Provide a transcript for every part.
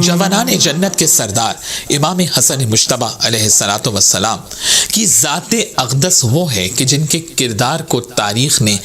جوانان جنت کے سردار امام حسن مجتبی علیہ السلام کی ذات اقدس وہ ہے کہ جن کے کردار کو تاریخ نے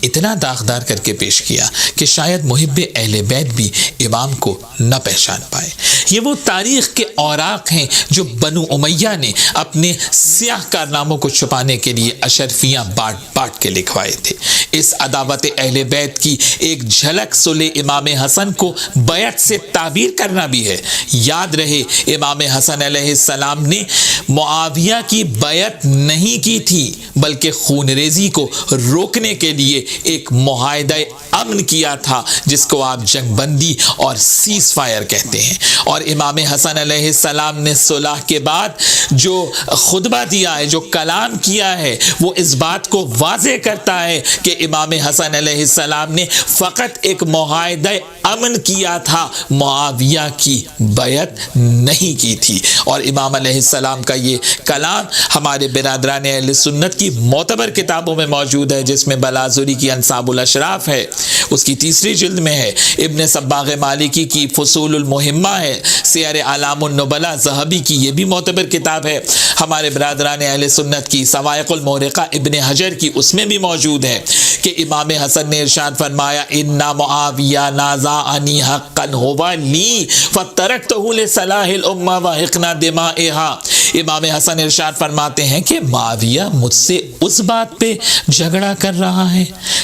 اتنا داغدار کر کے پیش کیا کہ شاید محب اہل بیت بھی امام کو نہ پہچان پائے۔ یہ وہ تاریخ کے اوراق ہیں جو بنو امیہ نے اپنے سیاہ کارناموں کو چھپانے کے لیے اشرفیاں بانٹ بانٹ کے لکھوائے تھے۔ اس عداوت اہل بیت کی ایک جھلک صلح امام حسن کو بیعت سے تعبیر کرنا بھی ہے۔ یاد رہے امام حسن علیہ السلام نے معاویہ کی بیعت نہیں کی تھی بلکہ خون ریزی کو روکنے کے لیے ایک معاہدہ امن کیا تھا جس کو آپ جنگ بندی اور سیز فائر کہتے ہیں۔ اور امام حسن علیہ السلام نے صلح کے بعد جو خطبہ دیا ہے، جو کلام کیا ہے، وہ اس بات کو واضح کرتا ہے کہ امام حسن علیہ السلام نے فقط ایک معاہدہ امن کیا تھا، معاویہ کی بیعت نہیں کی تھی۔ اور امام علیہ السلام کا یہ کلام ہمارے برادران اہل سنت کی معتبر کتابوں میں موجود ہے، جس میں بلازوری کی انصاب الاشراف ہے، اس کی 3 جلد میں ہے، ابن صباغ مالکی کی فصول المہمہ ہے، سیر اعلام النبلاء ذہبی کی یہ بھی معتبر کتاب ہے، ہمارے برادران اہل سنت کی سوائق المورقہ ابن حجر کی اس میں بھی موجود ہے کہ امام حسن نے ارشاد فرمایا ان معاویہ نازعنی حقا ہوا لی فترکتہ لصلاح الامہ وحقن دمائها۔ امام حسن ارشاد فرماتے ہیں کہ معاویہ مجھ سے اس بات پہ جھگڑا کر رہا ہے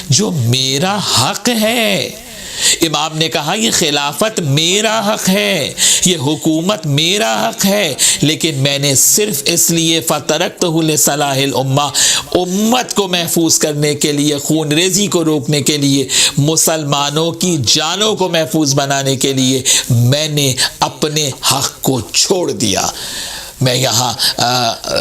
جو میرا حق ہے۔ امام نے کہا یہ خلافت میرا حق ہے، یہ حکومت میرا حق ہے، لیکن میں نے صرف اس لیے فترکتہ لصلاح الامہ، امت کو محفوظ کرنے کے لیے، خون ریزی کو روکنے کے لیے، مسلمانوں کی جانوں کو محفوظ بنانے کے لیے میں نے اپنے حق کو چھوڑ دیا۔ میں یہاں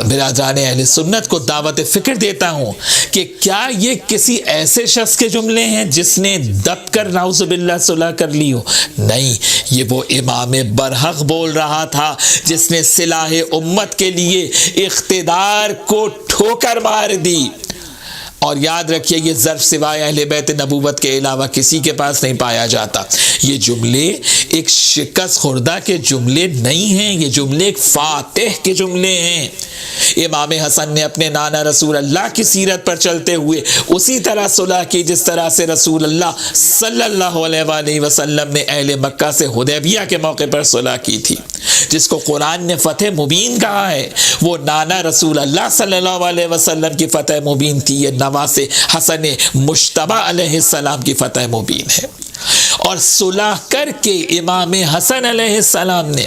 برادران اہل سنت کو دعوت فکر دیتا ہوں کہ کیا یہ کسی ایسے شخص کے جملے ہیں جس نے دب کر نعوذ باللہ صلح کر لی ہو؟ نہیں، یہ وہ امام برحق بول رہا تھا جس نے صلاح امت کے لیے اقتدار کو ٹھوکر مار دی۔ اور یاد رکھیے یہ ظرف سوائے اہل بیت نبوت کے علاوہ کسی کے پاس نہیں پایا جاتا۔ یہ جملے ایک شکست خوردہ کے جملے نہیں ہیں، یہ جملے ایک فاتح کے جملے ہیں۔ امام حسن نے اپنے نانا رسول اللہ کی سیرت پر چلتے ہوئے اسی طرح صلح کی جس طرح سے رسول اللہ صلی اللہ علیہ وآلہ وسلم نے اہل مکہ سے حدیبیہ کے موقع پر صلح کی تھی، جس کو قرآن نے فتح مبین کہا ہے۔ وہ نانا رسول اللہ صلی اللہ علیہ وسلم کی فتح مبین تھی، یہ نواز حسن مجتبی علیہ السلام کی فتح مبین ہے۔ اور صلح کر کے امام حسن علیہ السلام نے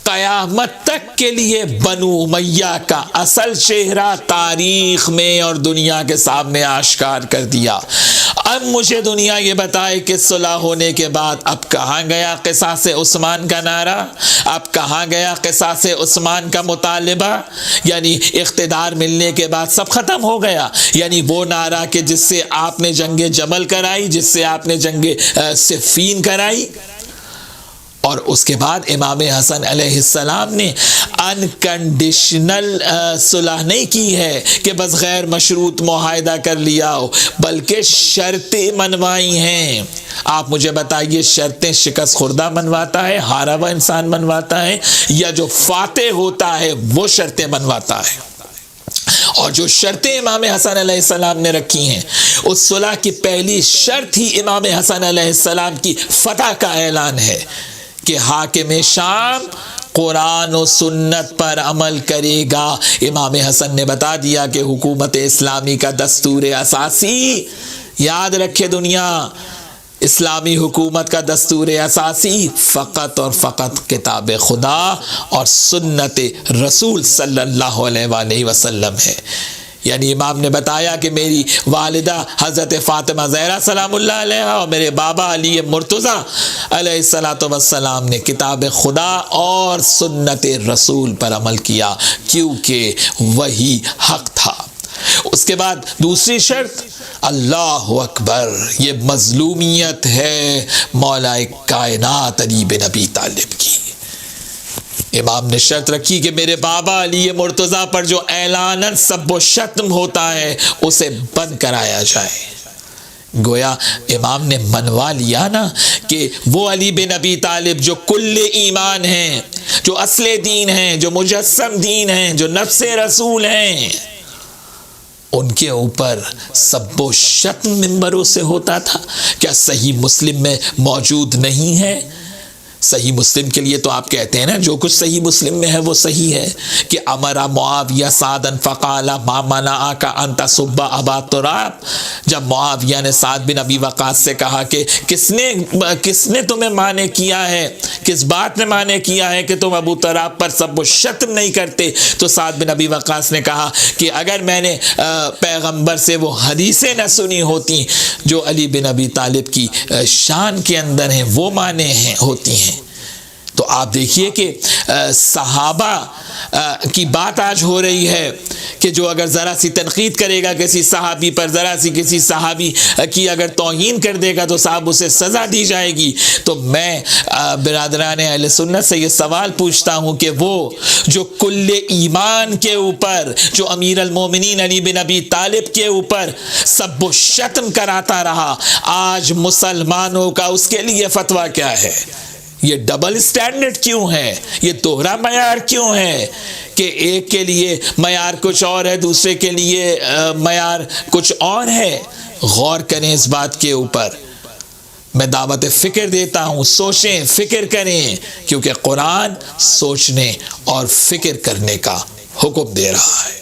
قیامت تک کے لیے بنو امیہ کا اصل چہرہ تاریخ میں اور دنیا کے سامنے آشکار کر دیا۔ اب مجھے دنیا یہ بتائے کہ صلح ہونے کے بعد اب کہاں گیا قصاص عثمان کا نعرہ؟ اب کہاں گیا قصاص عثمان کا مطالبہ؟ یعنی اقتدار ملنے کے بعد سب ختم ہو گیا، یعنی وہ نعرہ کہ جس سے آپ نے جنگ جمل کرائی، جس سے آپ نے جنگ صفین کرائی۔ اور اس کے بعد امام حسن علیہ السلام نے انکنڈیشنل صلح نہیں کی ہے کہ بس غیر مشروط معاہدہ کر لیا ہو، بلکہ شرطیں منوائی ہیں۔ آپ مجھے بتائیے شرطیں شکست خوردہ منواتا ہے، ہارا ہوا انسان منواتا ہے، یا جو فاتح ہوتا ہے وہ شرطیں منواتا ہے؟ اور جو شرطیں امام حسن علیہ السلام نے رکھی ہیں، اس صلح کی پہلی شرط ہی امام حسن علیہ السلام کی فتح کا اعلان ہے کہ حاکم شام قرآن و سنت پر عمل کرے گا۔ امام حسن نے بتا دیا کہ حکومت اسلامی کا دستور اساسی، یاد رکھے دنیا، اسلامی حکومت کا دستور اساسی فقط اور فقط کتاب خدا اور سنت رسول صلی اللہ علیہ وآلہ وسلم ہے۔ یعنی امام نے بتایا کہ میری والدہ حضرت فاطمہ زہرا سلام اللہ علیہ اور میرے بابا علی مرتضیٰ علیہ السلام نے کتاب خدا اور سنت رسول پر عمل کیا، کیونکہ وہی حق تھا۔ اس کے بعد دوسری شرط اللہ اکبر، یہ مظلومیت ہے مولا کائنات علی بن ابی طالب کی۔ امام نے شرط رکھی کہ میرے بابا علی مرتضیٰ پر جو اعلاناً سب و شتم ہوتا ہے اسے بند کرایا جائے۔ گویا امام نے منوا لیا نا کہ وہ علی بن ابی طالب جو کل ایمان ہیں، جو اصل دین ہیں، جو مجسم دین ہیں، جو نفس رسول ہیں، ان کے اوپر سب و شتم ممبروں سے ہوتا تھا۔ کیا صحیح مسلم میں موجود نہیں ہے؟ صحیح مسلم کے لیے تو آپ کہتے ہیں نا جو کچھ صحیح مسلم میں ہے وہ صحیح ہے کہ امرا معاویہ سعدا فقال ما منعک ان تسب ابا تراب، جب معاویہ نے سعد بن ابی وقاص سے کہا کہ کس نے تمہیں مانے کیا ہے، کس بات نے مانے کیا ہے کہ تم ابو تراب پر سب و شتم نہیں کرتے، تو سعد بن ابی وقاص نے کہا کہ اگر میں نے پیغمبر سے وہ حدیثیں نہ سنی ہوتی جو علی بن ابی طالب کی شان کے اندر ہیں وہ مانے ہوتی ہیں۔ تو آپ دیکھیے کہ صحابہ کی بات آج ہو رہی ہے کہ جو اگر ذرا سی تنقید کرے گا کسی صحابی پر، ذرا سی کسی صحابی کی اگر توہین کر دے گا تو صاحب اسے سزا دی جائے گی۔ تو میں برادران اہل سنت سے یہ سوال پوچھتا ہوں کہ وہ جو کل ایمان کے اوپر، جو امیر المومنین علی بن ابی طالب کے اوپر سب و شتم کراتا رہا، آج مسلمانوں کا اس کے لیے فتویٰ کیا ہے؟ یہ ڈبل سٹینڈرڈ کیوں ہے؟ یہ دوہرا معیار کیوں ہے کہ ایک کے لیے معیار کچھ اور ہے، دوسرے کے لیے معیار کچھ اور ہے؟ غور کریں اس بات کے اوپر۔ میں دعوت فکر دیتا ہوں، سوچیں، فکر کریں، کیونکہ قرآن سوچنے اور فکر کرنے کا حکم دے رہا ہے۔